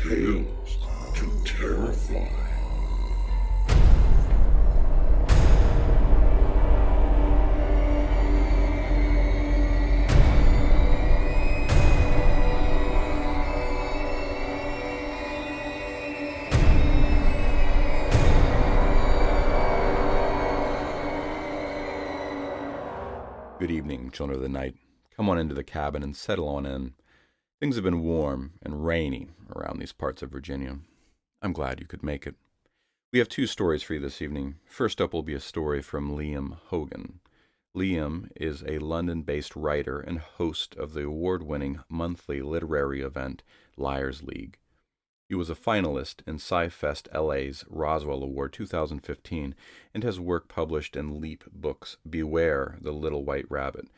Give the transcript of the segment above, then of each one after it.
tales to terrify. Good evening, children of the night. Come on into the cabin and settle on in. Things have been warm and rainy around these parts of Virginia. I'm glad you could make it. We have 2 stories for you this evening. First up will be a story from Liam Hogan. Liam is a London-based writer and host of the award-winning monthly literary event Liars League. He was a finalist in Sci-Fest LA's Roswell Award 2015 and has work published in Leap Books' Beware the Little White Rabbit,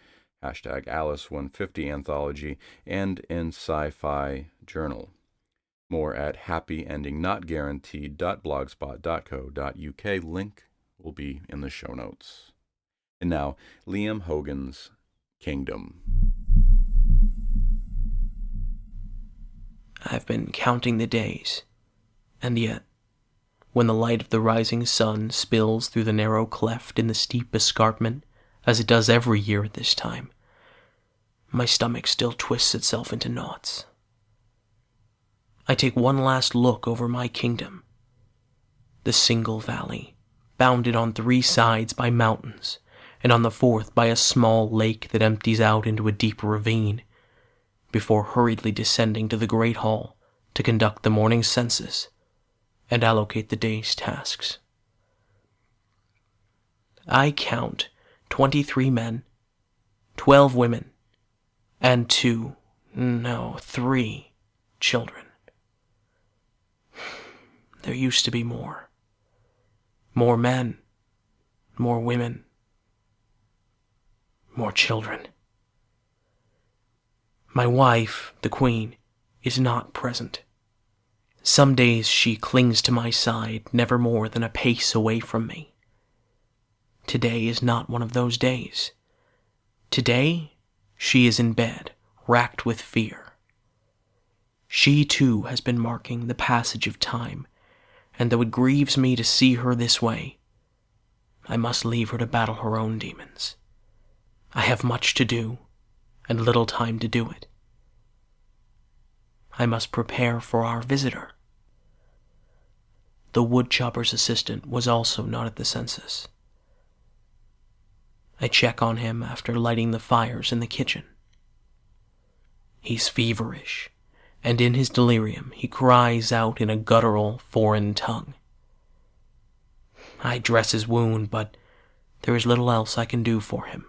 #Alice 150 anthology, and in Sci-Fi Journal. More at happyendingnotguaranteed.blogspot.co.uk. Link will be in the show notes. And now, Liam Hogan's Kingdom. I've been counting the days, and yet, when the light of the rising sun spills through the narrow cleft in the steep escarpment, as it does every year at this time, my stomach still twists itself into knots. I take one last look over my kingdom, the single valley, bounded on 3 sides by mountains, and on the 4th by a small lake that empties out into a deep ravine, before hurriedly descending to the great hall to conduct the morning census and allocate the day's tasks. I count 23 men, 12 women, and 3 children. There used to be more. More men, more women, more children. My wife, the Queen, is not present. Some days she clings to my side, never more than a pace away from me. Today is not one of those days. Today, she is in bed, racked with fear. She, too, has been marking the passage of time, and though it grieves me to see her this way, I must leave her to battle her own demons. I have much to do, and little time to do it. I must prepare for our visitor. The woodchopper's assistant was also not at the census. I check on him after lighting the fires in the kitchen. He's feverish, and in his delirium he cries out in a guttural foreign tongue. I dress his wound, but there is little else I can do for him,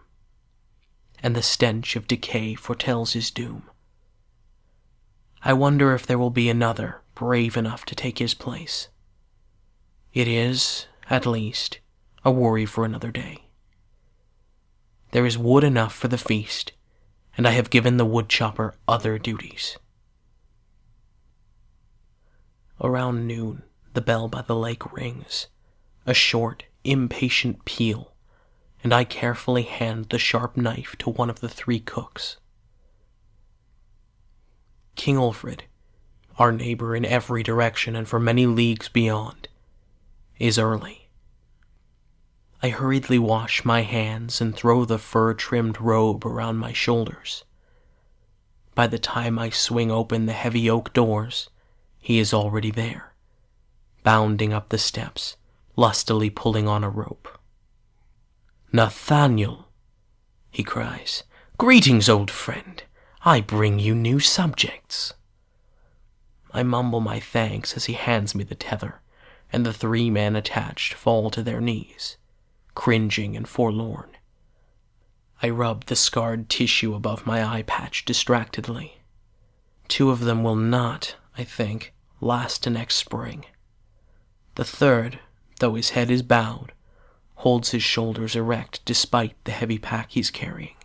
and the stench of decay foretells his doom. I wonder if there will be another brave enough to take his place. It is, at least, a worry for another day. There is wood enough for the feast, and I have given the woodchopper other duties. Around noon, the bell by the lake rings, a short, impatient peal, and I carefully hand the sharp knife to one of the 3 cooks. King Ulfred, our neighbor in every direction and for many leagues beyond, is early. I hurriedly wash my hands and throw the fur-trimmed robe around my shoulders. By the time I swing open the heavy oak doors, he is already there, bounding up the steps, lustily pulling on a rope. "Nathaniel," he cries, "greetings, old friend. I bring you new subjects." I mumble my thanks as he hands me the tether, and the 3 men attached fall to their knees, cringing and forlorn. I rub the scarred tissue above my eye patch distractedly. 2 of them will not, I think, last to next spring. The 3rd, though his head is bowed, holds his shoulders erect despite the heavy pack he's carrying.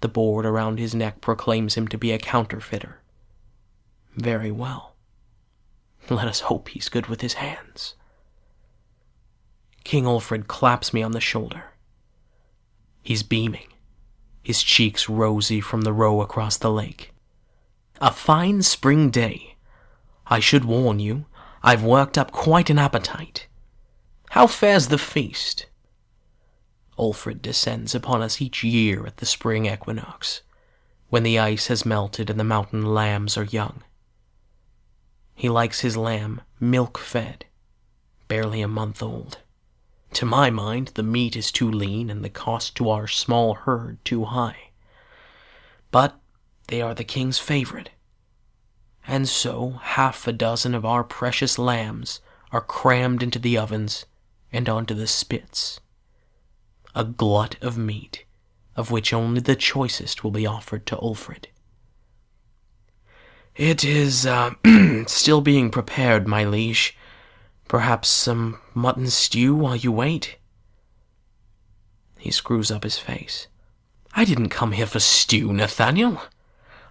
The board around his neck proclaims him to be a counterfeiter. Very well. Let us hope he's good with his hands. King Ulfred claps me on the shoulder. He's beaming, his cheeks rosy from the row across the lake. "A fine spring day. I should warn you, I've worked up quite an appetite. How fares the feast? Ulfred descends upon us each year at the spring equinox, when the ice has melted and the mountain lambs are young. He likes his lamb milk-fed, barely a month old. To my mind, the meat is too lean and the cost to our small herd too high. But they are the king's favorite, and so 6 of our precious lambs are crammed into the ovens and onto the spits. A glut of meat, of which only the choicest will be offered to Ulfred. It is still being prepared, my liege. Perhaps some mutton stew while you wait? He screws up his face. I didn't come here for stew, Nathaniel.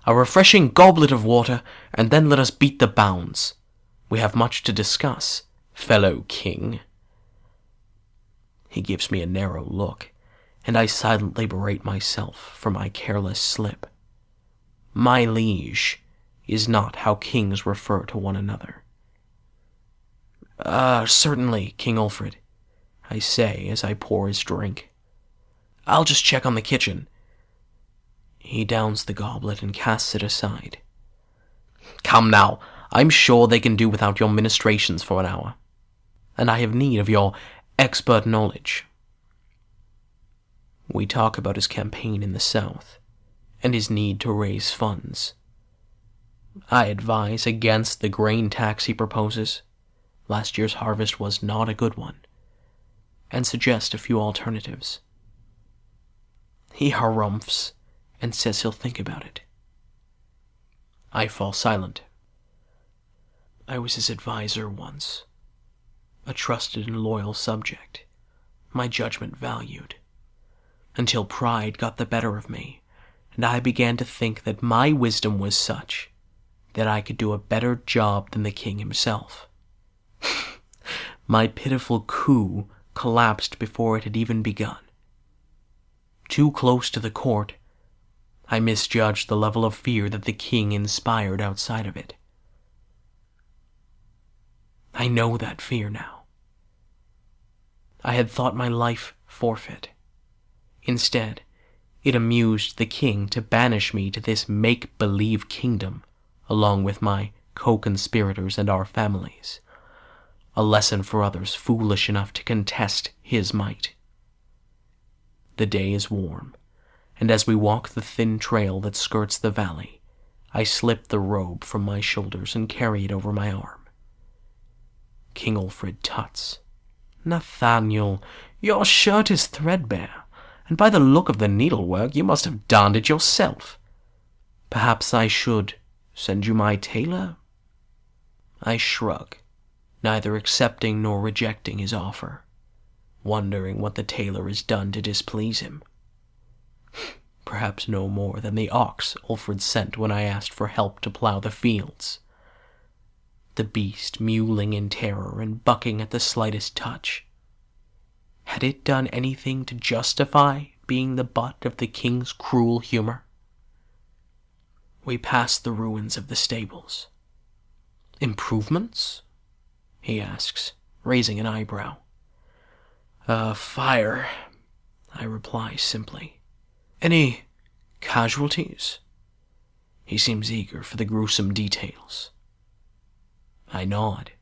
A refreshing goblet of water, and then let us beat the bounds. We have much to discuss, fellow king. He gives me a narrow look, and I silently berate myself for my careless slip. My liege is not how kings refer to one another. Certainly, King Ulfred, I say as I pour his drink. I'll just check on the kitchen. He downs the goblet and casts it aside. Come now, I'm sure they can do without your ministrations for an hour, and I have need of your expert knowledge. We talk about his campaign in the south, and his need to raise funds. I advise against the grain tax he proposes. Last year's harvest was not a good one, and suggest a few alternatives. He harumphs and says he'll think about it. I fall silent. I was his advisor once, a trusted and loyal subject, my judgment valued, until pride got the better of me, and I began to think that my wisdom was such that I could do a better job than the king himself. My pitiful coup collapsed before it had even begun. Too close to the court, I misjudged the level of fear that the king inspired outside of it. I know that fear now. I had thought my life forfeit. Instead, it amused the king to banish me to this make-believe kingdom, along with my co-conspirators and our families. A lesson for others foolish enough to contest his might. The day is warm, and as we walk the thin trail that skirts the valley, I slip the robe from my shoulders and carry it over my arm. King Ulfred tuts. Nathaniel, your shirt is threadbare, and by the look of the needlework you must have darned it yourself. Perhaps I should send you my tailor? I shrug, neither accepting nor rejecting his offer, wondering what the tailor has done to displease him. Perhaps no more than the ox Ulfred sent when I asked for help to plough the fields. The beast mewling in terror and bucking at the slightest touch. Had it done anything to justify being the butt of the king's cruel humor? We pass the ruins of the stables. Improvements? He asks, raising an eyebrow. Fire, I reply simply. Any casualties? He seems eager for the gruesome details. I nod.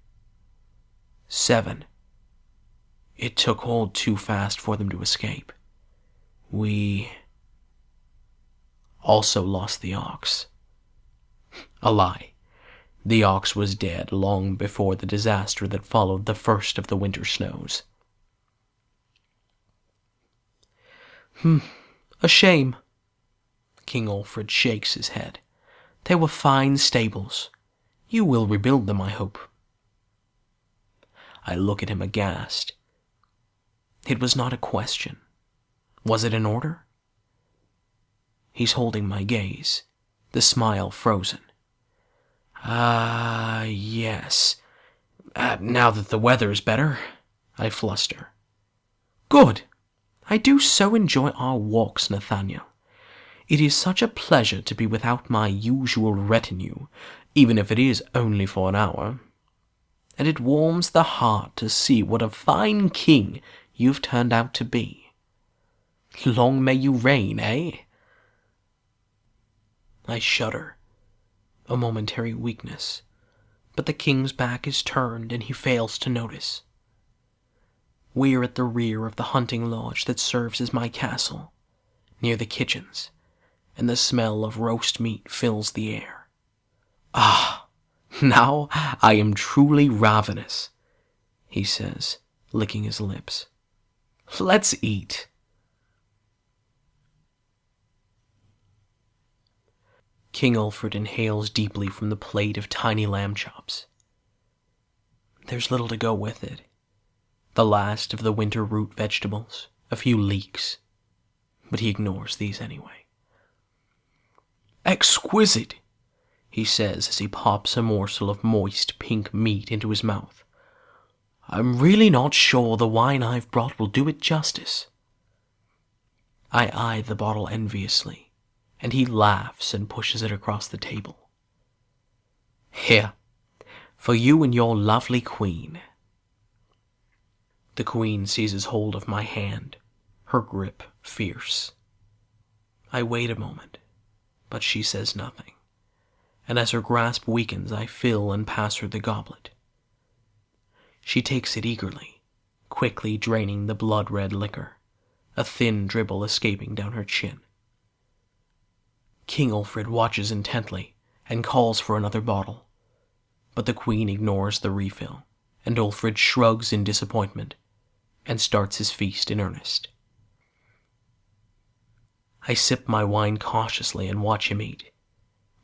7. It took hold too fast for them to escape. We also lost the ox. A lie. The ox was dead long before the disaster that followed the first of the winter snows. A shame. King Ulfred shakes his head. They were fine stables. You will rebuild them, I hope. I look at him aghast. It was not a question. Was it an order? He's holding my gaze, the smile frozen. Yes. Now that the weather's better, I fluster. Good. I do so enjoy our walks, Nathaniel. It is such a pleasure to be without my usual retinue, even if it is only for an hour. And it warms the heart to see what a fine king you've turned out to be. Long may you reign, eh?" I shudder, a momentary weakness, but the king's back is turned and he fails to notice. We're at the rear of the hunting lodge that serves as my castle, near the kitchens, and the smell of roast meat fills the air. "Ah, now I am truly ravenous," he says, licking his lips. "Let's eat." King Ulfred inhales deeply from the plate of tiny lamb chops. There's little to go with it. The last of the winter root vegetables, a few leeks, but he ignores these anyway. "Exquisite," he says as he pops a morsel of moist pink meat into his mouth. "I'm really not sure the wine I've brought will do it justice." I eye the bottle enviously, and he laughs and pushes it across the table. "Here, for you and your lovely queen." The queen seizes hold of my hand, her grip fierce. I wait a moment, but she says nothing, and as her grasp weakens, I fill and pass her the goblet. She takes it eagerly, quickly draining the blood-red liquor, a thin dribble escaping down her chin. King Ulfred watches intently and calls for another bottle, but the queen ignores the refill, and Ulfred shrugs in disappointment and starts his feast in earnest. I sip my wine cautiously and watch him eat,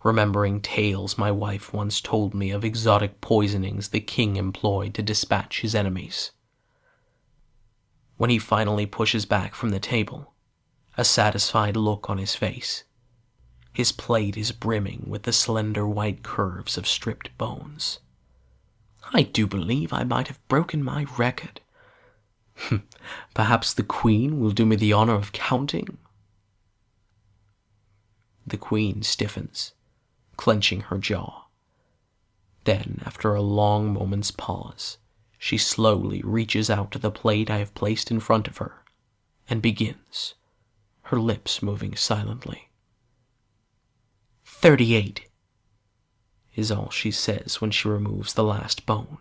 remembering tales my wife once told me of exotic poisonings the king employed to dispatch his enemies. When he finally pushes back from the table, a satisfied look on his face, his plate is brimming with the slender white curves of stripped bones. I do believe I might have broken my record. Perhaps the queen will do me the honor of counting? The queen stiffens, clenching her jaw. Then, after a long moment's pause, she slowly reaches out to the plate I have placed in front of her and begins, her lips moving silently. 38 is all she says when she removes the last bone.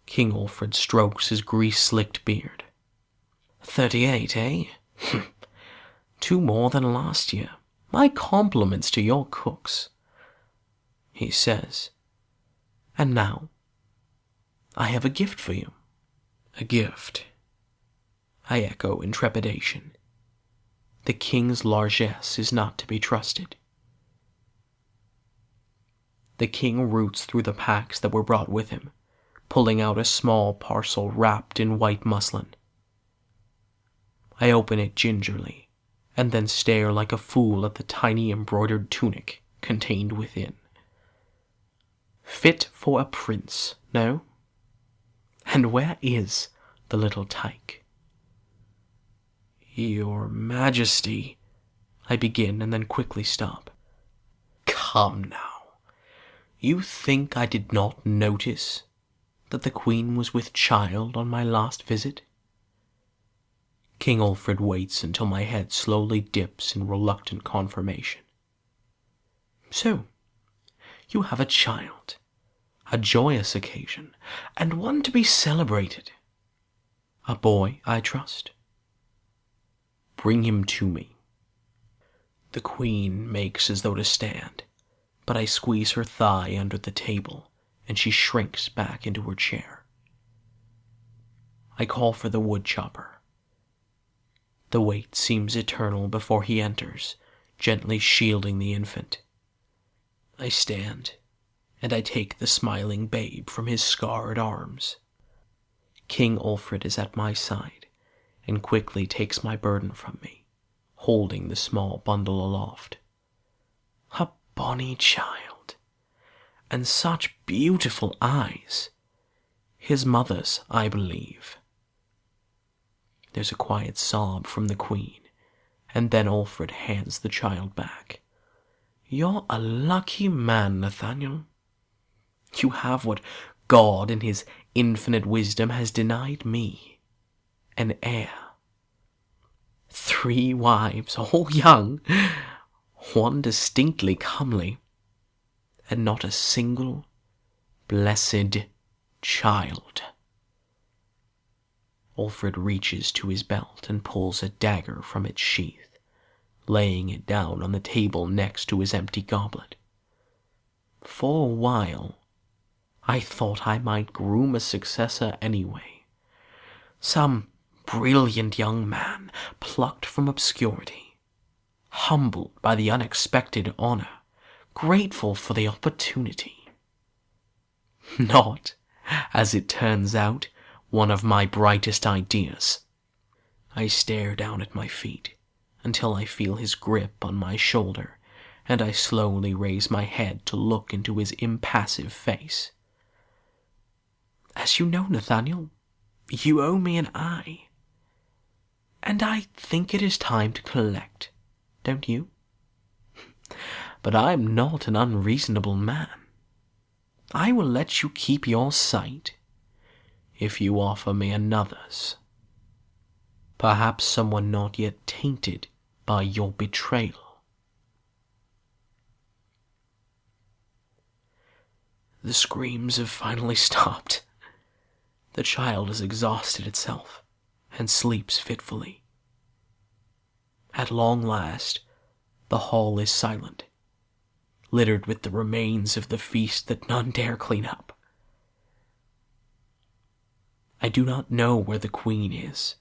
King Ulfred strokes his grease-slicked beard. 38, eh? 2 more than last year. My compliments to your cooks, he says. And now, I have a gift for you. A gift, I echo in trepidation. The king's largesse is not to be trusted. The king roots through the packs that were brought with him, pulling out a small parcel wrapped in white muslin. I open it gingerly, and then stare like a fool at the tiny embroidered tunic contained within. Fit for a prince, no? And where is the little tyke? Your Majesty, I begin and then quickly stop. Come now. You think I did not notice that the queen was with child on my last visit? King Ulfred waits until my head slowly dips in reluctant confirmation. So, you have a child, a joyous occasion, and one to be celebrated. A boy, I trust. Bring him to me. The queen makes as though to stand, but I squeeze her thigh under the table, and she shrinks back into her chair. I call for the woodchopper. The wait seems eternal before he enters, gently shielding the infant. I stand, and I take the smiling babe from his scarred arms. King Ulfred is at my side, and quickly takes my burden from me, holding the small bundle aloft. A bonny child, and such beautiful eyes. His mother's, I believe. There's a quiet sob from the queen, and then Alfred hands the child back. "You're a lucky man, Nathaniel. You have what God in his infinite wisdom has denied me, an heir. 3 wives, all young, one distinctly comely, and not a single blessed child." Alfred reaches to his belt and pulls a dagger from its sheath, laying it down on the table next to his empty goblet. For a while, I thought I might groom a successor anyway. Some brilliant young man plucked from obscurity, humbled by the unexpected honor, grateful for the opportunity. Not, as it turns out, one of my brightest ideas. I stare down at my feet until I feel his grip on my shoulder, and I slowly raise my head to look into his impassive face. "As you know, Nathaniel, you owe me an eye, and I think it is time to collect, don't you? But I am not an unreasonable man. I will let you keep your sight if you offer me another's. Perhaps someone not yet tainted by your betrayal." The screams have finally stopped. The child has exhausted itself and sleeps fitfully. At long last, the hall is silent, littered with the remains of the feast that none dare clean up. I do not know where the Queen is.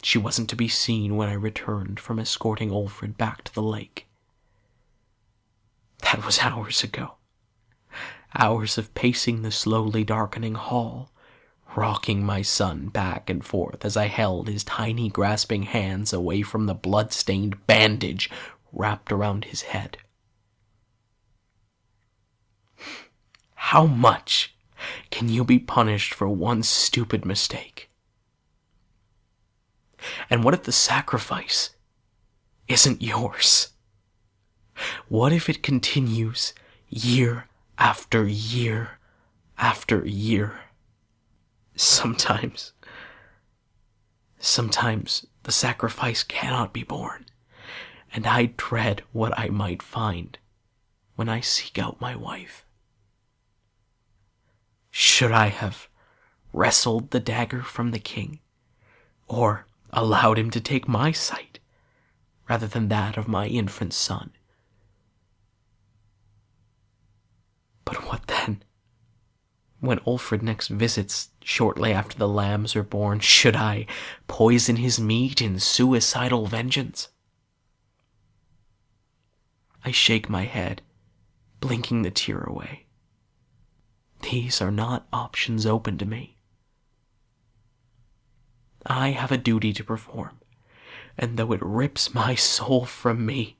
She wasn't to be seen when I returned from escorting Alfred back to the lake. That was hours ago. Hours of pacing the slowly darkening hall, rocking my son back and forth as I held his tiny grasping hands away from the blood-stained bandage wrapped around his head. How much can you be punished for one stupid mistake? And what if the sacrifice isn't yours? What if it continues year after year after year? Sometimes the sacrifice cannot be borne, and I dread what I might find when I seek out my wife. Should I have wrestled the dagger from the king, or allowed him to take my sight rather than that of my infant son? But what then? When Alfred next visits, shortly after the lambs are born, should I poison his meat in suicidal vengeance? I shake my head, blinking the tear away. These are not options open to me. I have a duty to perform, and though it rips my soul from me,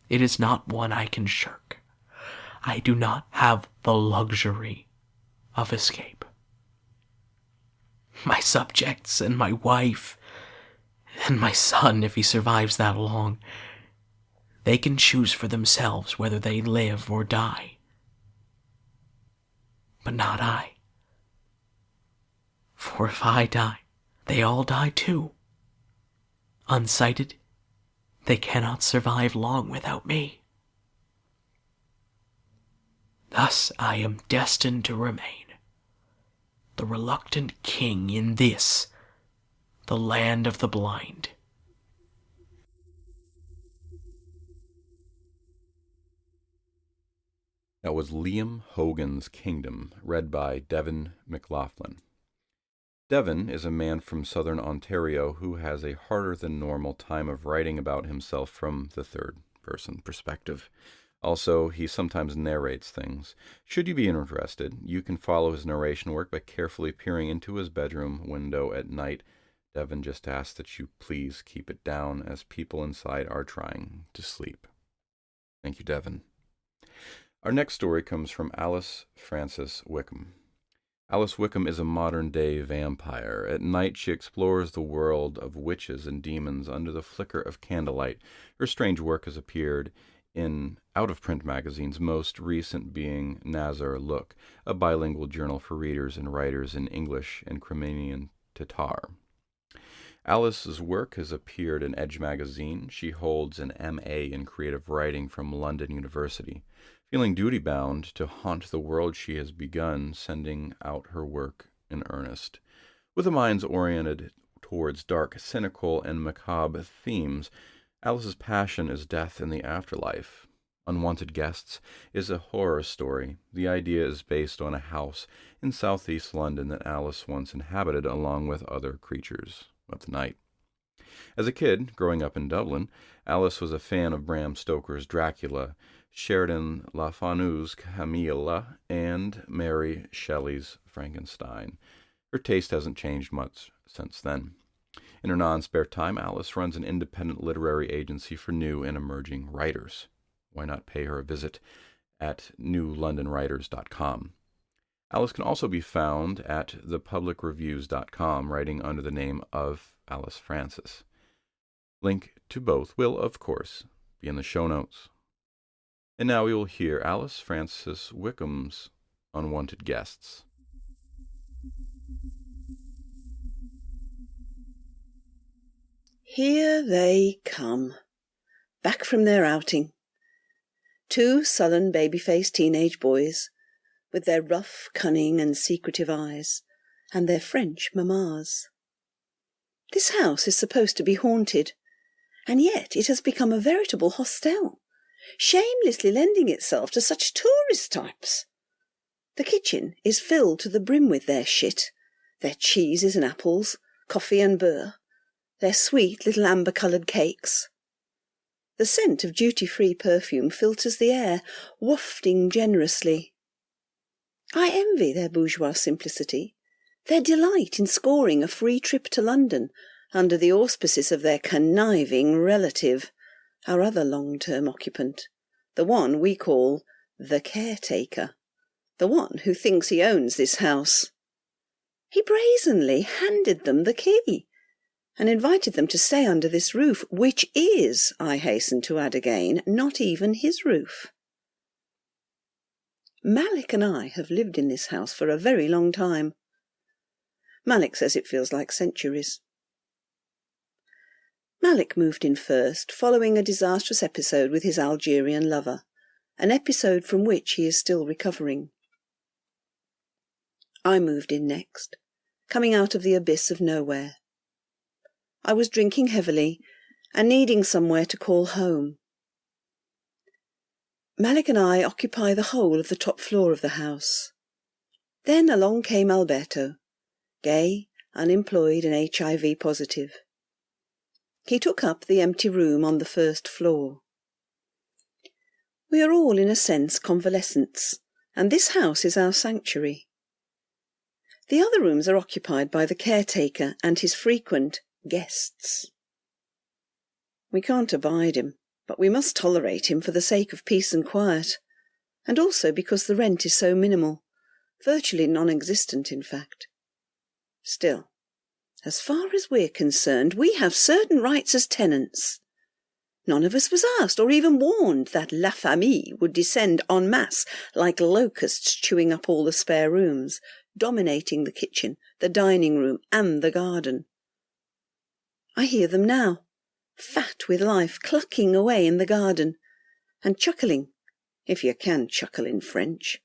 it is not one I can shirk. I do not have the luxury of escape. My subjects and my wife, and my son, if he survives that long, they can choose for themselves whether they live or die. But not I. For if I die, they all die too. Unsighted, they cannot survive long without me. Thus I am destined to remain, the reluctant king in this, the land of the blind. That was Liam Hogan's Kingdom, read by Devin McLaughlin. Devin is a man from southern Ontario who has a harder than normal time of writing about himself from the third-person perspective. Also, he sometimes narrates things. Should you be interested, you can follow his narration work by carefully peering into his bedroom window at night. Devin just asks that you please keep it down as people inside are trying to sleep. Thank you, Devin. Our next story comes from Alice Frances Wickham. Alice Wickham is a modern-day vampire. At night, she explores the world of witches and demons under the flicker of candlelight. Her strange work has appeared in out-of-print magazines, most recent being Nazar Look, a bilingual journal for readers and writers in English and Crimean Tatar. Alice's work has appeared in Edge magazine. She holds an M.A. in creative writing from London University. Feeling duty-bound to haunt the world she has begun sending out her work in earnest. With the minds oriented towards dark, cynical, and macabre themes, Alice's passion is death in the afterlife. Unwanted Guests is a horror story. The idea is based on a house in southeast London that Alice once inhabited along with other creatures of the night. As a kid, growing up in Dublin, Alice was a fan of Bram Stoker's Dracula, Sheridan Le Fanu's Camilla, and Mary Shelley's Frankenstein. Her taste hasn't changed much since then. In her non-spare time, Alice runs an independent literary agency for new and emerging writers. Why not pay her a visit at newlondonwriters.com? Alice can also be found at thepublicreviews.com, writing under the name of Alice Francis. Link to both will, of course, be in the show notes. And now we will hear Alice Francis Wickham's Unwanted Guests. Here they come, back from their outing. 2 sullen, baby-faced teenage boys, with their rough, cunning and secretive eyes, and their French mammas. This house is supposed to be haunted, and yet it has become a veritable hostel, shamelessly lending itself to such tourist types. The kitchen is filled to the brim with their shit, their cheeses and apples, coffee and beurre, their sweet little amber-coloured cakes. The scent of duty-free perfume filters the air, wafting generously. I envy their bourgeois simplicity, their delight in scoring a free trip to London under the auspices of their conniving relative, our other long-term occupant, the one we call the caretaker, the one who thinks he owns this house. He brazenly handed them the key, and invited them to stay under this roof, which is, I hasten to add again, not even his roof. Malik and I have lived in this house for a very long time. Malik says it feels like centuries. Malik moved in first, following a disastrous episode with his Algerian lover, an episode from which he is still recovering. I moved in next, coming out of the abyss of nowhere. I was drinking heavily and needing somewhere to call home. Malik and I occupy the whole of the top floor of the house. Then along came Alberto, gay, unemployed and HIV positive. He took up the empty room on the first floor. We are all, in a sense, convalescents, and this house is our sanctuary. The other rooms are occupied by the caretaker and his frequent guests. We can't abide him, but we must tolerate him for the sake of peace and quiet, and also because the rent is so minimal, virtually non-existent, in fact. Still, as far as we're concerned, we have certain rights as tenants. None of us was asked or even warned that La Famille would descend en masse like locusts chewing up all the spare rooms, dominating the kitchen, the dining room, and the garden. I hear them now, fat with life, clucking away in the garden, and chuckling, if you can chuckle in French.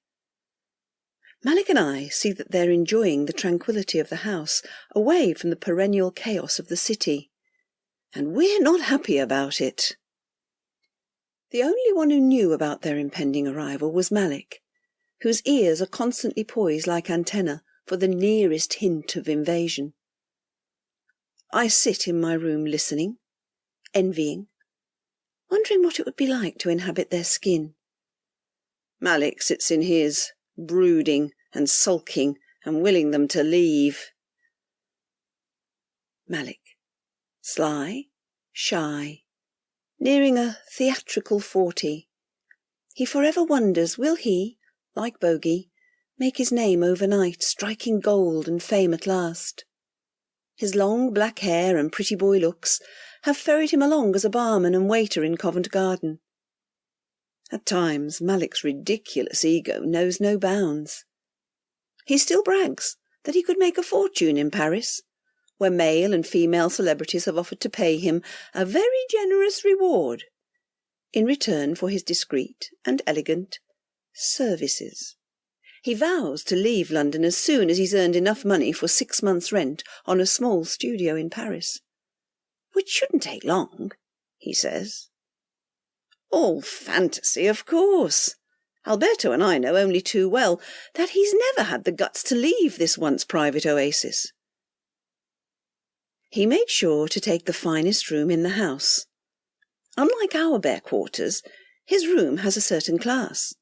Malik and I see that they're enjoying the tranquillity of the house, away from the perennial chaos of the city, and we're not happy about it. The only one who knew about their impending arrival was Malik, whose ears are constantly poised like antennae for the nearest hint of invasion. I sit in my room listening, envying, wondering what it would be like to inhabit their skin. Malik sits in his, brooding and sulking and willing them to leave. Malik, sly, shy, nearing a theatrical 40. He forever wonders, will he, like Bogey, make his name overnight, striking gold and fame at last. His long black hair and pretty boy looks have ferried him along as a barman and waiter in Covent Garden. At times, Malik's ridiculous ego knows no bounds. He still brags that he could make a fortune in Paris, where male and female celebrities have offered to pay him a very generous reward in return for his discreet and elegant services. He vows to leave London as soon as he's earned enough money for 6 months' rent on a small studio in Paris, which shouldn't take long, he says. All fantasy, of course. Alberto and I know only too well that he's never had the guts to leave this once private oasis. He made sure to take the finest room in the house. Unlike our bare quarters, his room has a certain class: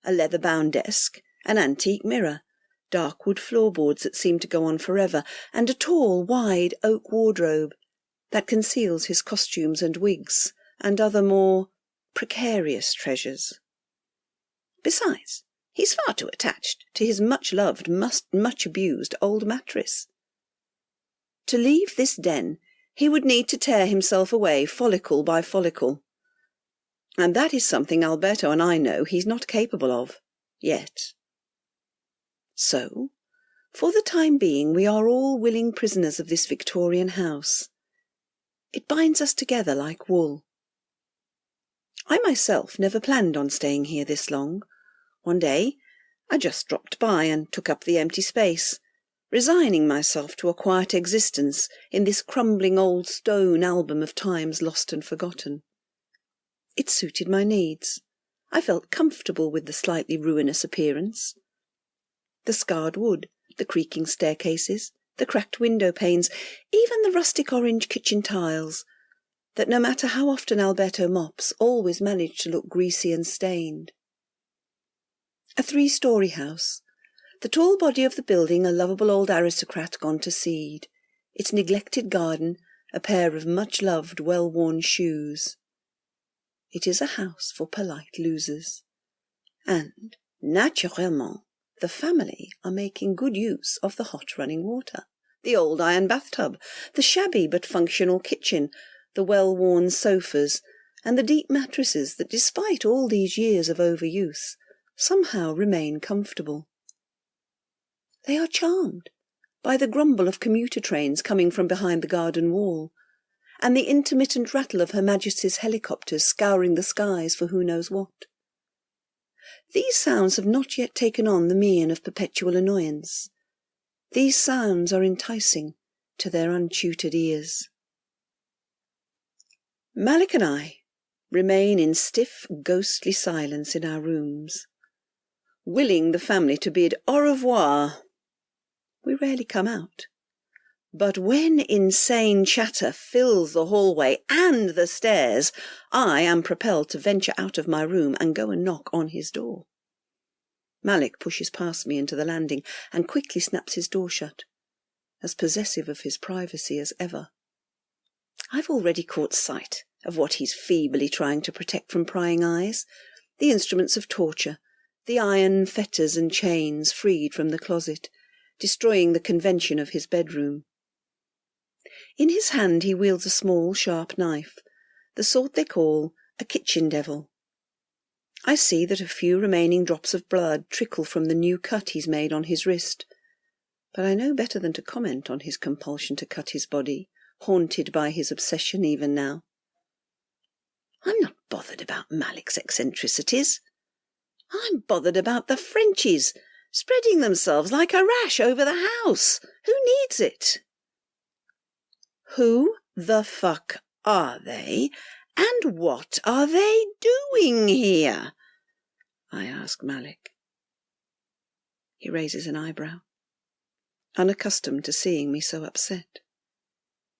a leather-bound desk, an antique mirror, dark wood floorboards that seem to go on forever, and a tall, wide oak wardrobe that conceals his costumes and wigs and other more precarious treasures. Besides, he's far too attached to his much-loved, much-abused old mattress. To leave this den, he would need to tear himself away follicle by follicle. And that is something Alberto and I know he's not capable of, yet. So, for the time being, we are all willing prisoners of this Victorian house. It binds us together like wool. I myself never planned on staying here this long. One day, I just dropped by and took up the empty space, resigning myself to a quiet existence in this crumbling old stone album of times lost and forgotten. It suited my needs. I felt comfortable with the slightly ruinous appearance. The scarred wood, the creaking staircases, the cracked window panes, even the rustic orange kitchen tiles, that no matter how often Alberto mops, always manage to look greasy and stained. A 3-story house, the tall body of the building a lovable old aristocrat gone to seed, its neglected garden a pair of much-loved, well-worn shoes. It is a house for polite losers. And, naturellement, the family are making good use of the hot running water, the old iron bathtub, the shabby but functional kitchen, the well-worn sofas, and the deep mattresses that, despite all these years of overuse, somehow remain comfortable. They are charmed by the grumble of commuter trains coming from behind the garden wall, and the intermittent rattle of Her Majesty's helicopters scouring the skies for who knows what. These sounds have not yet taken on the mien of perpetual annoyance. These sounds are enticing to their untutored ears. Malik and I remain in stiff, ghostly silence in our rooms, willing the family to bid au revoir. We rarely come out. But when insane chatter fills the hallway and the stairs, I am propelled to venture out of my room and go and knock on his door. Malik pushes past me into the landing and quickly snaps his door shut, as possessive of his privacy as ever. I've already caught sight of what he's feebly trying to protect from prying eyes, the instruments of torture, the iron fetters and chains freed from the closet, destroying the convention of his bedroom. In his hand he wields a small, sharp knife, the sort they call a kitchen devil. I see that a few remaining drops of blood trickle from the new cut he's made on his wrist, but I know better than to comment on his compulsion to cut his body, haunted by his obsession even now. I'm not bothered about Malik's eccentricities. I'm bothered about the Frenchies spreading themselves like a rash over the house. Who needs it? Who the fuck are they, and what are they doing here? I ask Malik. He raises an eyebrow, unaccustomed to seeing me so upset.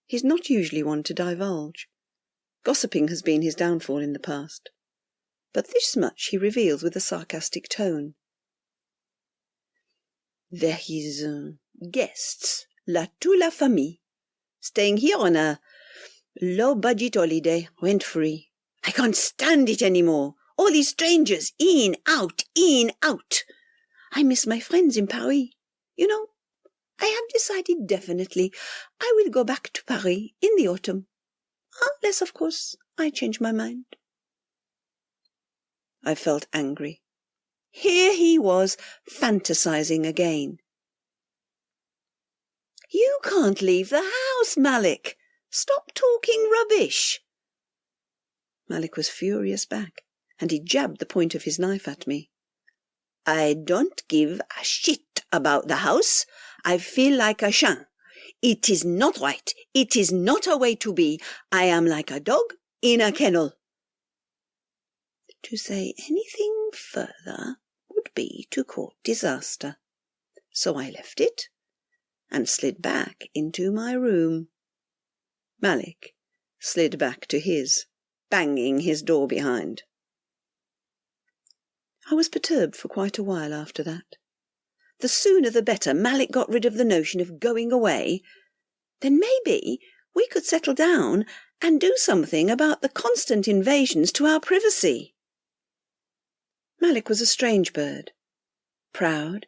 He's not usually one to divulge. Gossiping has been his downfall in the past, but this much he reveals with a sarcastic tone. There is guests, toute la famille, staying here on a low-budget holiday, rent-free. I can't stand it anymore. All these strangers, in, out, in, out. I miss my friends in Paris. You know, I have decided definitely I will go back to Paris in the autumn. Unless, of course, I change my mind. I felt angry. Here he was, fantasizing again. You can't leave the house, Malik. Stop talking rubbish. Malik was furious back, and he jabbed the point of his knife at me. I don't give a shit about the house. I feel like a chien. It is not right. It is not a way to be. I am like a dog in a kennel. To say anything further would be to court disaster. So I left it and slid back into my room. Malik slid back to his, banging his door behind. I was perturbed for quite a while after that. The sooner the better Malik got rid of the notion of going away, then maybe we could settle down and do something about the constant invasions to our privacy. Malik was a strange bird, proud,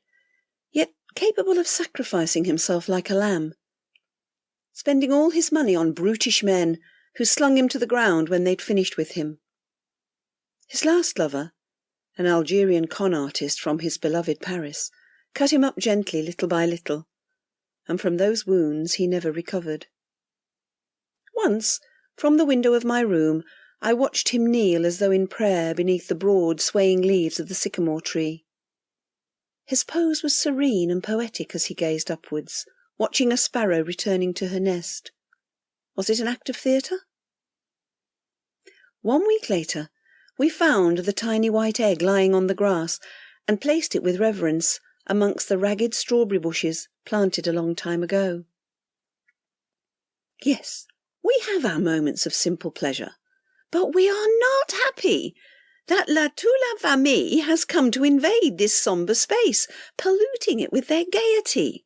yet capable of sacrificing himself like a lamb, spending all his money on brutish men who slung him to the ground when they'd finished with him. His last lover, an Algerian con artist from his beloved Paris, cut him up gently little by little, and from those wounds he never recovered. Once, from the window of my room, I watched him kneel as though in prayer beneath the broad, swaying leaves of the sycamore tree. His pose was serene and poetic as he gazed upwards, watching a sparrow returning to her nest. Was it an act of theatre? 1 week later, we found the tiny white egg lying on the grass and placed it with reverence amongst the ragged strawberry bushes planted a long time ago. Yes, we have our moments of simple pleasure, but we are not happy that La Toute la Famille has come to invade this sombre space, polluting it with their gaiety.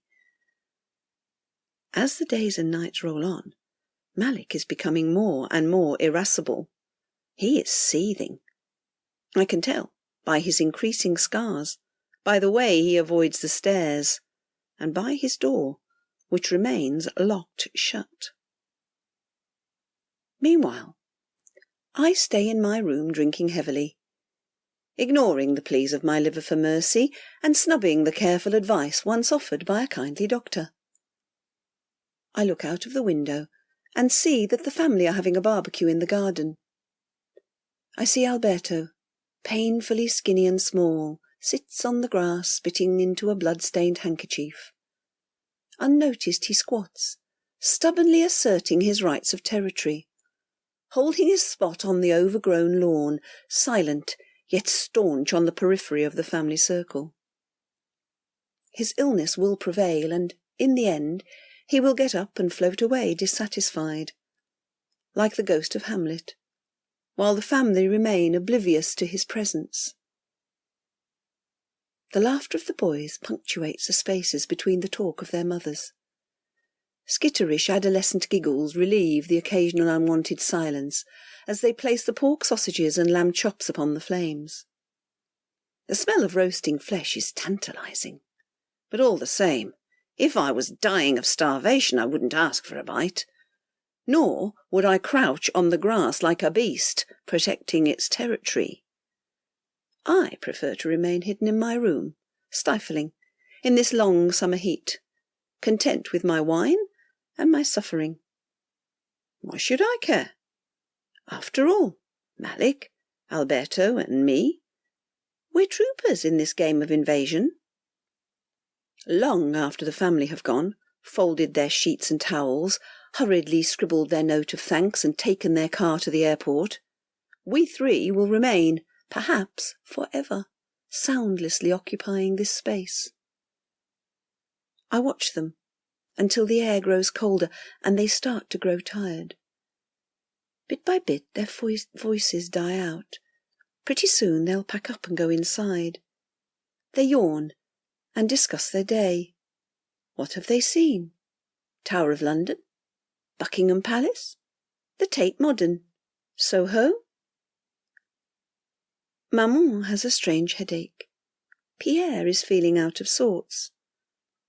As the days and nights roll on, Malik is becoming more and more irascible. He is seething. I can tell by his increasing scars, by the way he avoids the stairs, and by his door, which remains locked shut. Meanwhile, I stay in my room drinking heavily, ignoring the pleas of my liver for mercy and snubbing the careful advice once offered by a kindly doctor. I look out of the window and see that the family are having a barbecue in the garden. I see Alberto, painfully skinny and small, sits on the grass spitting into a blood-stained handkerchief. Unnoticed he squats, stubbornly asserting his rights of territory, holding his spot on the overgrown lawn, silent yet staunch on the periphery of the family circle. His illness will prevail, and, in the end, he will get up and float away dissatisfied, like the ghost of Hamlet, while the family remain oblivious to his presence. The laughter of the boys punctuates the spaces between the talk of their mothers. Skitterish adolescent giggles relieve the occasional unwanted silence as they place the pork sausages and lamb chops upon the flames. The smell of roasting flesh is tantalizing, but all the same, if I was dying of starvation I wouldn't ask for a bite. Nor would I crouch on the grass like a beast, protecting its territory. I prefer to remain hidden in my room, stifling, in this long summer heat, content with my wine and my suffering. Why should I care? After all, Malik, Alberto, and me, we're troopers in this game of invasion. Long after the family have gone, folded their sheets and towels, hurriedly scribbled their note of thanks and taken their car to the airport, we three will remain, perhaps forever, soundlessly occupying this space. I watch them until the air grows colder and they start to grow tired. Bit by bit their voices die out. Pretty soon they'll pack up and go inside. They yawn and discuss their day. What have they seen? Tower of London? Buckingham Palace? The Tate Modern? Soho? Maman has a strange headache. Pierre is feeling out of sorts.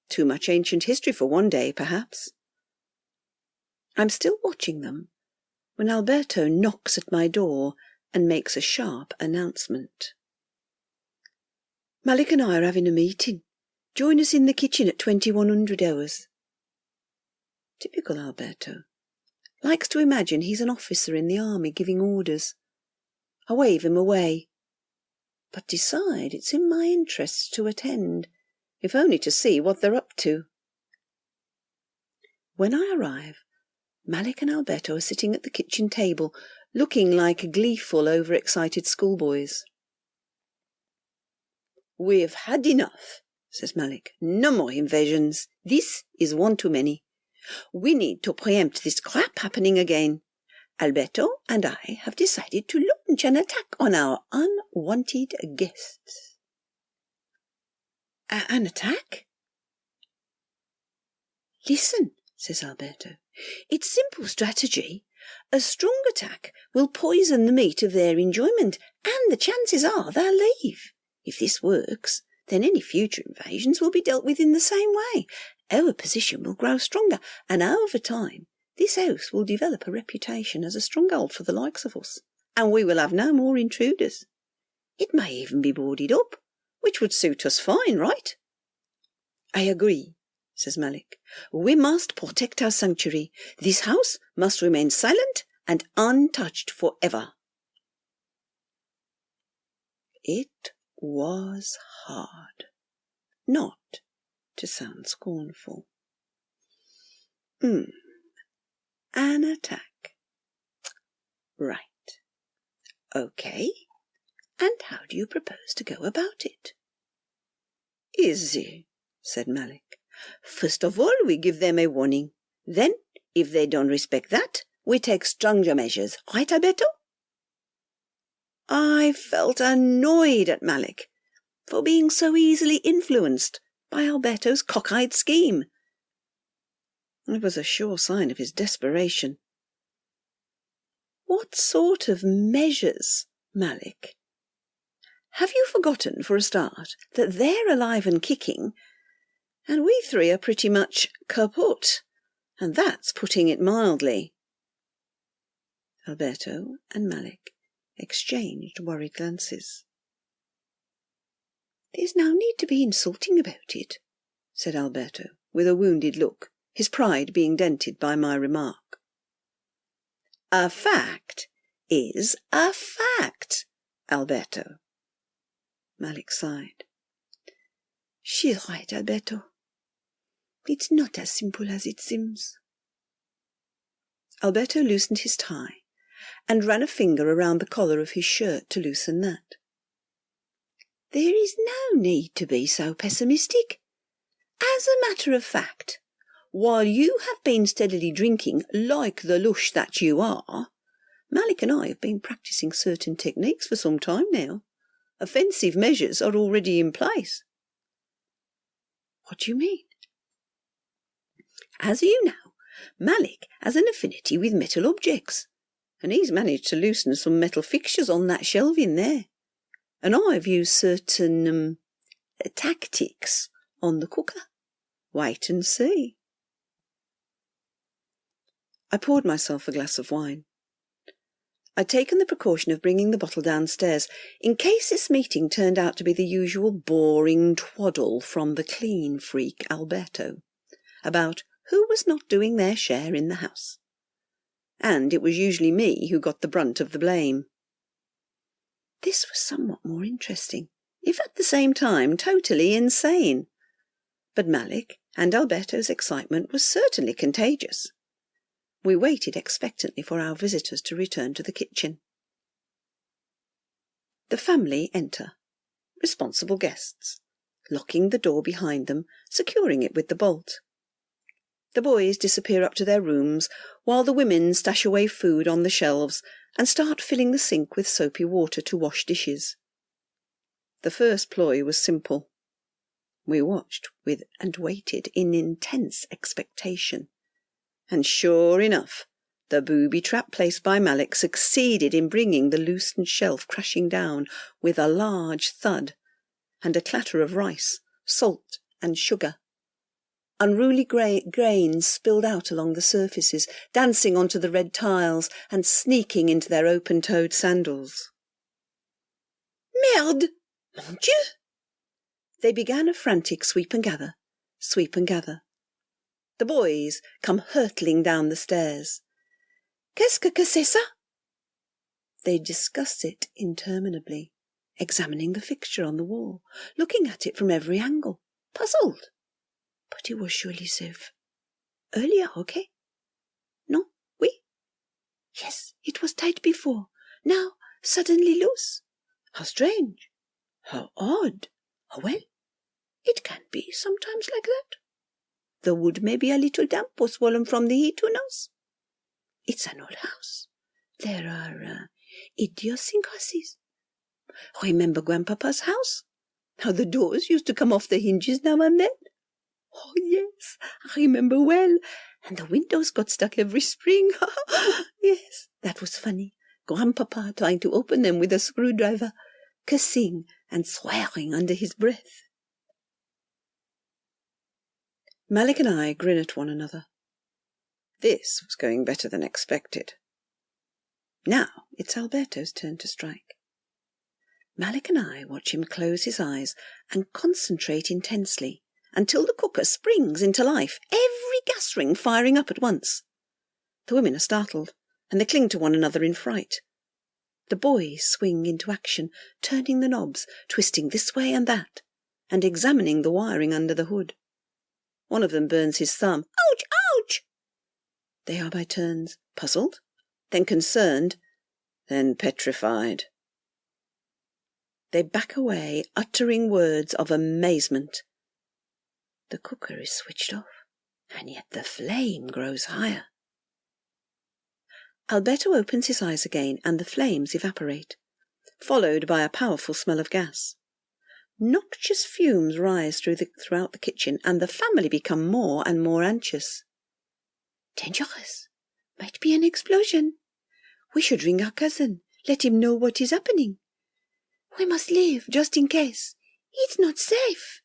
Too much ancient history for one day, perhaps. I'm still watching them when Alberto knocks at my door and makes a sharp announcement. Malik and I are having a meeting. Join us in the kitchen at 2100 hours. Typical Alberto. Likes to imagine he's an officer in the army giving orders. I wave him away, but decide it's in my interests to attend, if only to see what they're up to. When I arrive, Malik and Alberto are sitting at the kitchen table, looking like gleeful, overexcited schoolboys. "We've had enough," says Malik. "No more invasions. This is one too many. We need to preempt this crap happening again. Alberto and I have decided to launch an attack on our unwanted guests." An attack? "Listen," says Alberto. "It's simple strategy. A strong attack will poison the meat of their enjoyment, and the chances are they'll leave. If this works, then any future invasions will be dealt with in the same way. Our position will grow stronger, and over time, this house will develop a reputation as a stronghold for the likes of us, and we will have no more intruders. It may even be boarded up, which would suit us fine, right?" "I agree," says Malik. "We must protect our sanctuary. This house must remain silent and untouched forever." It was hard not to sound scornful. An attack. Right. Okay. And how do you propose to go about it? "Easy," said Malik. "First of all, we give them a warning. Then, if they don't respect that, we take stronger measures. Right, Alberto?" I felt annoyed at Malik for being so easily influenced by Alberto's cockeyed scheme. It was a sure sign of his desperation. "What sort of measures, Malik? Have you forgotten, for a start, that they're alive and kicking, and we three are pretty much kaput, and that's putting it mildly?" Alberto and Malik exchanged worried glances. "There's no need to be insulting about it," said Alberto, with a wounded look, his pride being dented by my remark. "A fact is a fact, Alberto." Malik sighed. "She's right, Alberto. It's not as simple as it seems." Alberto loosened his tie and ran a finger around the collar of his shirt to loosen that. "There is no need to be so pessimistic. As a matter of fact, while you have been steadily drinking like the lush that you are, Malik and I have been practicing certain techniques for some time now. Offensive measures are already in place." "What do you mean?" "As you know, Malik has an affinity with metal objects, and he's managed to loosen some metal fixtures on that shelving there. And I've used certain tactics on the cooker. Wait and see." I poured myself a glass of wine. I'd taken the precaution of bringing the bottle downstairs, in case this meeting turned out to be the usual boring twaddle from the clean freak Alberto, about who was not doing their share in the house. And it was usually me who got the brunt of the blame. This was somewhat more interesting, if at the same time totally insane. But Malik and Alberto's excitement was certainly contagious. We waited expectantly for our visitors to return to the kitchen. The family enter, responsible guests, locking the door behind them, securing it with the bolt. The boys disappear up to their rooms, while the women stash away food on the shelves and start filling the sink with soapy water to wash dishes. The first ploy was simple. We watched with and waited in intense expectation. And sure enough, the booby trap placed by Malik succeeded in bringing the loosened shelf crashing down with a large thud, and a clatter of rice, salt and sugar. Unruly grains spilled out along the surfaces, dancing onto the red tiles and sneaking into their open-toed sandals. Merde! Mon Dieu! They began a frantic sweep and gather, sweep and gather. The boys come hurtling down the stairs. Qu'est-ce que c'est ça? They discuss it interminably, examining the fixture on the wall, looking at it from every angle, puzzled. But it was surely safe. Earlier, okay? No? Oui? Yes, it was tight before. Now, suddenly loose. How strange. How odd. Oh, well, it can be sometimes like that. The wood may be a little damp or swollen from the heat, who knows? It's an old house. There are idiosyncrasies. Remember Grandpapa's house? How the doors used to come off the hinges now and then? Oh, yes, I remember well. And the windows got stuck every spring. Yes, that was funny. Grandpapa trying to open them with a screwdriver, cursing and swearing under his breath. Malik and I grin at one another. This was going better than expected. Now it's Alberto's turn to strike. Malik and I watch him close his eyes and concentrate intensely until the cooker springs into life, every gas ring firing up at once. The women are startled, and they cling to one another in fright. The boys swing into action, turning the knobs, twisting this way and that, and examining the wiring under the hood. One of them burns his thumb. Ouch! Ouch! They are by turns puzzled, then concerned, then petrified. They back away, uttering words of amazement. The cooker is switched off, and yet the flame grows higher. Alberto opens his eyes again, and the flames evaporate, followed by a powerful smell of gas. Noxious fumes rise throughout the kitchen, and the family become more and more anxious. Dangerous. Might be an explosion. We should ring our cousin, let him know what is happening. We must leave, just in case. It's not safe.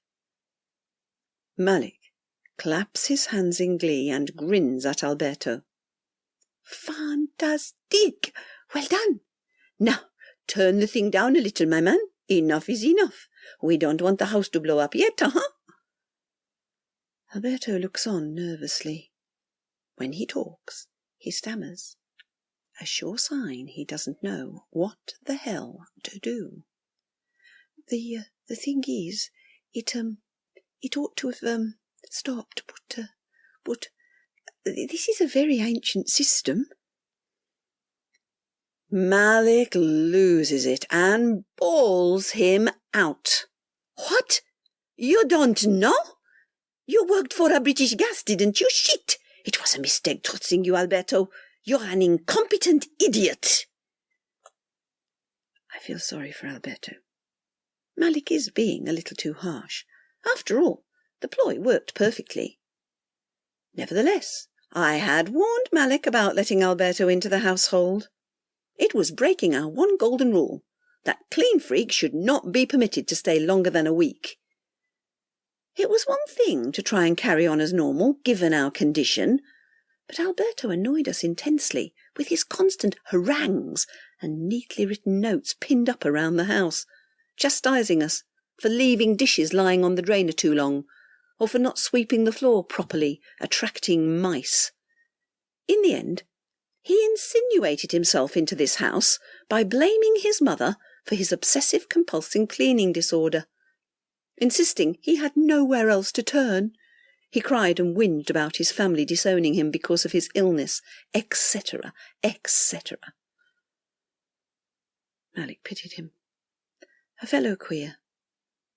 Malik claps his hands in glee and grins at Alberto. Fantastic! Well done. Now, turn the thing down a little, my man. Enough is enough. We don't want the house to blow up yet, Alberto looks on nervously. When he talks, he stammers. A sure sign he doesn't know what the hell to do. The thing is, it ought to have, stopped, but this is a very ancient system. Malik loses it and bawls him out. What? You don't know? You worked for a British gas, didn't you? Shit! It was a mistake trusting you, Alberto. You're an incompetent idiot. I feel sorry for Alberto. Malik is being a little too harsh. After all, the ploy worked perfectly. Nevertheless, I had warned Malik about letting Alberto into the household. It was breaking our one golden rule, that clean freaks should not be permitted to stay longer than a week. It was one thing to try and carry on as normal, given our condition, but Alberto annoyed us intensely with his constant harangues and neatly written notes pinned up around the house, chastising us for leaving dishes lying on the drainer too long, or for not sweeping the floor properly, attracting mice. In the end, he insinuated himself into this house by blaming his mother for his obsessive-compulsive cleaning disorder. Insisting he had nowhere else to turn, he cried and whinged about his family disowning him because of his illness, etc., etc. Malik pitied him. A fellow queer,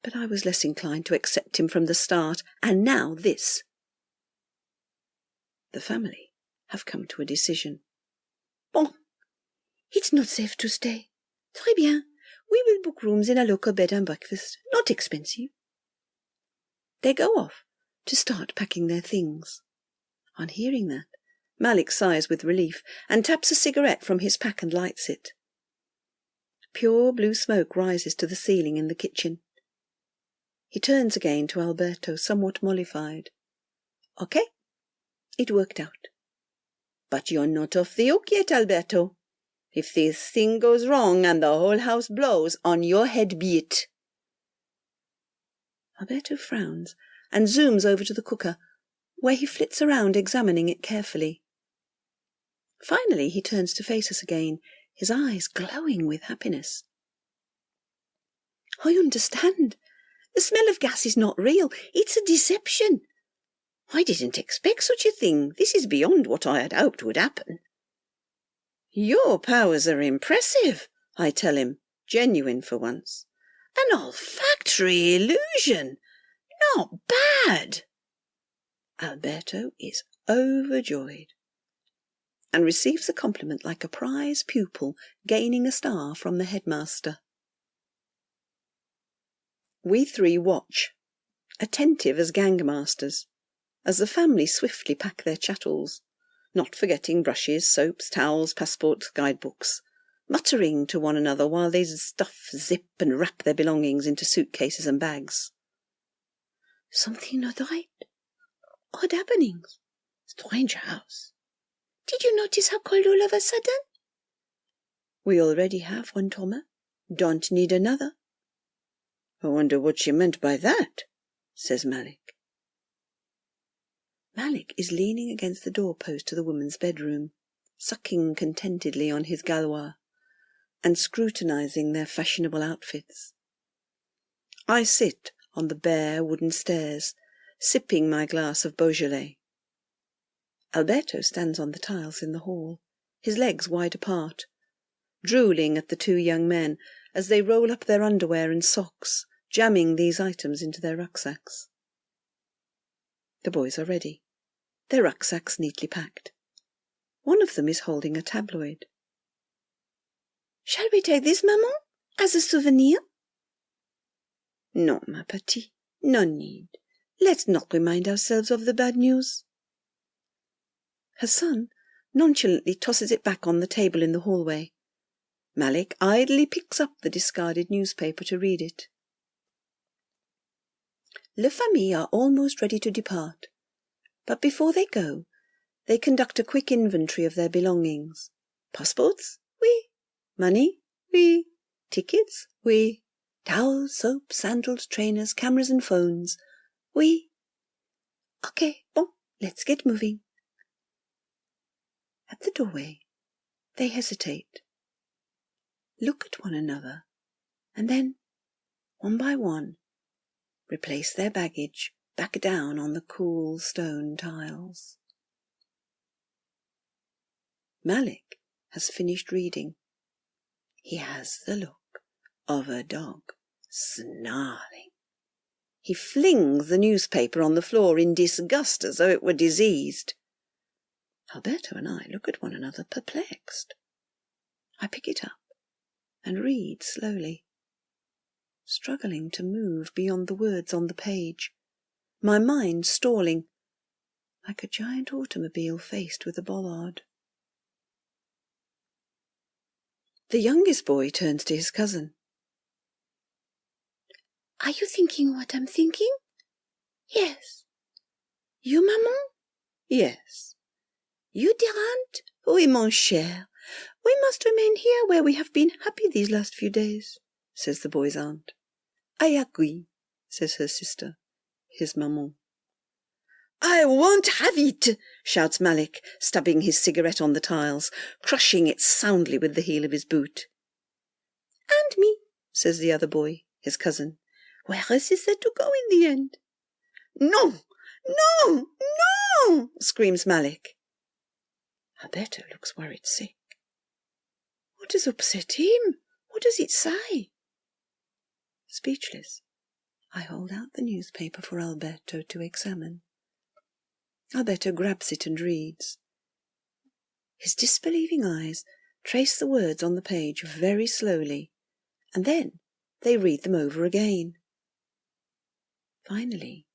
but I was less inclined to accept him from the start, and now this. The family have come to a decision. Bon, it's not safe to stay. Très bien. We will book rooms in a local bed and breakfast. Not expensive. They go off to start packing their things. On hearing that, Malik sighs with relief and taps a cigarette from his pack and lights it. Pure blue smoke rises to the ceiling in the kitchen. He turns again to Alberto, somewhat mollified. Okay, it worked out. But you're not off the hook yet, Alberto. If this thing goes wrong and the whole house blows, on your head be it. Alberto frowns and zooms over to the cooker, where he flits around examining it carefully. Finally, he turns to face us again, his eyes glowing with happiness. I understand. The smell of gas is not real. It's a deception. I didn't expect such a thing. This is beyond what I had hoped would happen. Your powers are impressive, I tell him, genuine for once. An olfactory illusion. Not bad. Alberto is overjoyed and receives the compliment like a prize pupil gaining a star from the headmaster. We three watch, attentive as gangmasters, as the family swiftly pack their chattels, not forgetting brushes, soaps, towels, passports, guidebooks, muttering to one another while they stuff, zip and wrap their belongings into suitcases and bags. Something not right. Odd happenings. Strange house. Did you notice how cold all of a sudden? We already have one, Thomas. Don't need another. I wonder what she meant by that, says Malik. Malik is leaning against the doorpost to the woman's bedroom, sucking contentedly on his galois, and scrutinizing their fashionable outfits. I sit on the bare wooden stairs, sipping my glass of Beaujolais. Alberto stands on the tiles in the hall, his legs wide apart, drooling at the two young men as they roll up their underwear and socks, jamming these items into their rucksacks. The boys are ready, their rucksacks neatly packed. One of them is holding a tabloid. Shall we take this, maman, as a souvenir? No, ma petite, no need. Let's not remind ourselves of the bad news. Her son nonchalantly tosses it back on the table in the hallway. Malik idly picks up the discarded newspaper to read it. Les familles are almost ready to depart, but before they go, they conduct a quick inventory of their belongings. Passports? Oui. Money? Oui. Tickets? Oui. Towels, soap, sandals, trainers, cameras and phones? Oui. Okay, bon, let's get moving. At the doorway, they hesitate, look at one another, and then, one by one, replace their baggage back down on the cool stone tiles. Malik has finished reading. He has the look of a dog, snarling. He flings the newspaper on the floor in disgust as though it were diseased. Alberto and I look at one another perplexed. I pick it up and read slowly, struggling to move beyond the words on the page, my mind stalling like a giant automobile faced with a bollard. The youngest boy turns to his cousin. Are you thinking what I'm thinking? Yes. You, maman? Yes. You, dear aunt? Oui, mon cher. We must remain here where we have been happy these last few days, says the boy's aunt. I agree, says her sister, his maman. I won't have it, shouts Malik, stubbing his cigarette on the tiles, crushing it soundly with the heel of his boot. And me, says the other boy, his cousin. Where else is there to go in the end? No, no, no, screams Malik. Alberto looks worried sick. What has upset him? What does it say? Speechless, I hold out the newspaper for Alberto to examine. Alberto grabs it and reads. His disbelieving eyes trace the words on the page very slowly, and then they read them over again. Finally,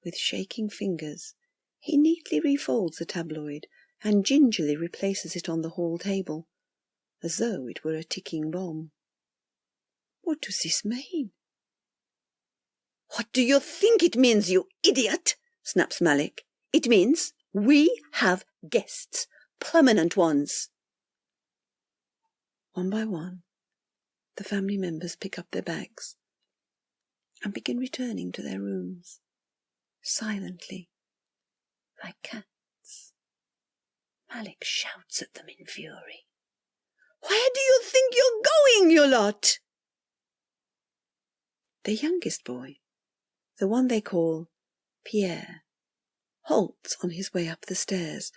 with shaking fingers, he neatly refolds the tabloid and gingerly replaces it on the hall table, as though it were a ticking bomb. What does this mean? What do you think it means, you idiot? Snaps Malik. It means we have guests, permanent ones. One by one, the family members pick up their bags and begin returning to their rooms, silently, like cats. Malik shouts at them in fury. Where do you think you're going, you lot? The youngest boy, the one they call Pierre, halts on his way up the stairs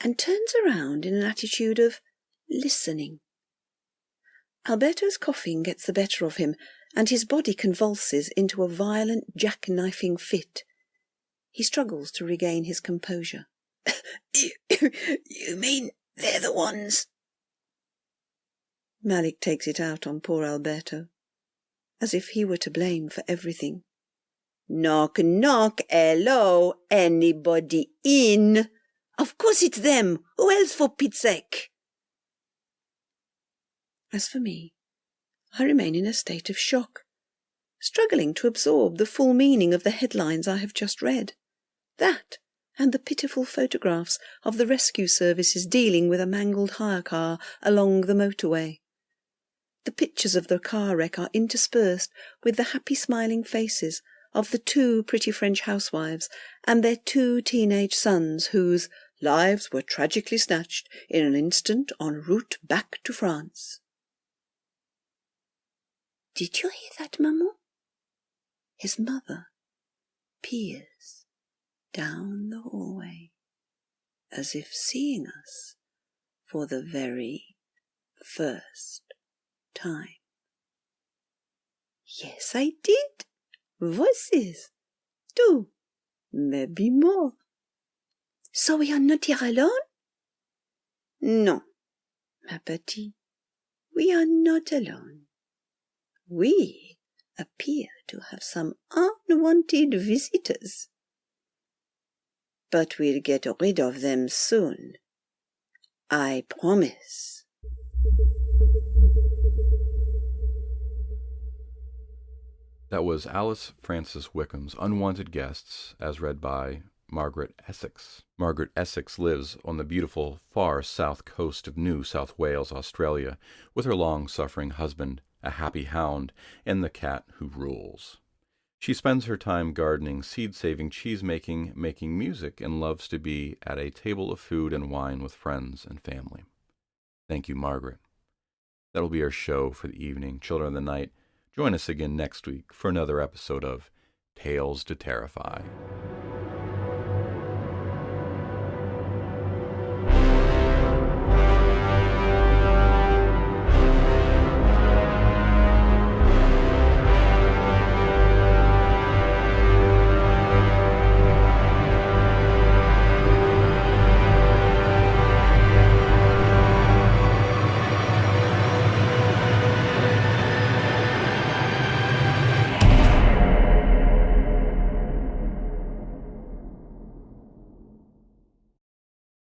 and turns around in an attitude of listening. Alberto's coughing gets the better of him, and his body convulses into a violent jackknifing fit. He struggles to regain his composure. You mean they're the ones? Malik takes it out on poor Alberto, as if he were to blame for everything. Knock, knock, hello, anybody in? Of course it's them. Who else, for Pete's sake? As for me, I remain in a state of shock, struggling to absorb the full meaning of the headlines I have just read. That, and the pitiful photographs of the rescue services dealing with a mangled hire car along the motorway. The pictures of the car wreck are interspersed with the happy smiling faces of the 2 pretty French housewives and their 2 teenage sons whose lives were tragically snatched in an instant en route back to France. Did you hear that, Maman? His mother peers down the hallway, as if seeing us for the very first time. Yes, I did. Voices. 2. Maybe more. So we are not here alone? No, ma petite. We are not alone. We appear to have some unwanted visitors. But we'll get rid of them soon. I promise. That was Alice Frances Wickham's Unwanted Guests, as read by Margaret Essex. Margaret Essex lives on the beautiful far south coast of New South Wales, Australia, with her long-suffering husband, a happy hound, and the cat who rules. She spends her time gardening, seed-saving, cheese-making, making music, and loves to be at a table of food and wine with friends and family. Thank you, Margaret. That'll be our show for the evening. Children of the Night, join us again next week for another episode of Tales to Terrify.